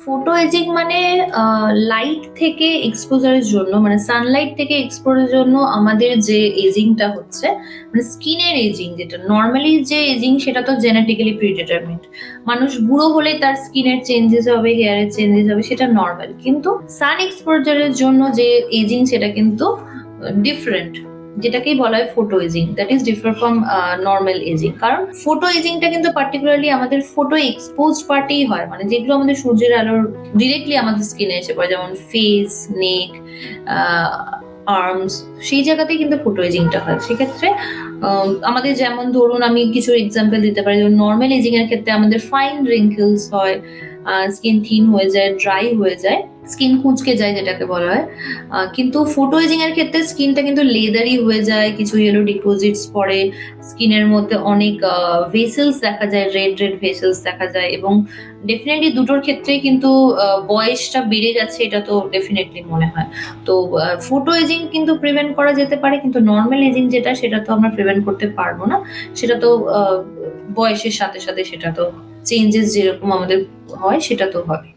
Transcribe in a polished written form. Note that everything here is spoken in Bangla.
ফটো এজিং মানে লাইট থেকে এক্সপোজারের জন্য, মানে সানলাইট থেকে এক্সপোজারের জন্য আমাদের যে এজিংটা হচ্ছে, মানে স্কিনের এজিং, যেটা নর্মালি যে এজিং সেটা তো জেনেটিক্যালি প্রিডিটারমিন্ড। মানুষ বুড়ো হলে তার স্কিনের চেঞ্জেস হবে, হেয়ারের চেঞ্জেস হবে, সেটা নর্মাল। কিন্তু সান এক্সপোজারের জন্য যে এজিং সেটা কিন্তু ডিফারেন্ট, যেটাকেই বলা হয় photo ageing, that is differ from normal ageing. কারণ ফটো এজিংটা কিন্তু পার্টিকুলারলি আমাদের ফটো এক্সপোজ পার্টেই হয়, মানে যেগুলো আমাদের সূর্যের আলোর ডিরেক্টলি আমাদের স্কিনে এসে পড়ে, যেমন ফেস, নেক, আর্মস, সেই জায়গাতেই কিন্তু ফটো এজিংটা হয়। সেক্ষেত্রে আমাদের যেমন ধরুন আমি কিছু এক্সাম্পল দিতে পারি, যেমন নর্মাল এজিং এর ক্ষেত্রে আমাদের ফাইন রিঙ্কেলস হয়, স্কিন থিন হয়ে যায়, ড্রাই হয়ে যায়, স্কিন কুঁচকে যায় যেটাকে বলা হয়। কিন্তু ফটো এজিং এর ক্ষেত্রে স্কিনটা কিন্তু লেদারি হয়ে যায়, কিছু ইয়েলো ডিপোজিটস পড়ে, স্কিনের মধ্যে অনেক ভেসেলস দেখা যায়, রেড রেড ভেসেলস দেখা যায়, এবং ডেফিনেটলি দুটোর ক্ষেত্রেই কিন্তু বয়সটা বেড়ে যাচ্ছে, এটা তো ডেফিনেটলি মনে হয়। তো ফটো এজিং কিন্তু প্রিভেন্ট করা যেতে পারে, কিন্তু নর্মাল এজিং যেটা সেটা তো আমরা প্রিভেন্ট করতে পারবো না। সেটা তো বয়সের সাথে সাথে সেটা তো চেঞ্জেস যেরকম আমাদের হয় সেটা তো হবে।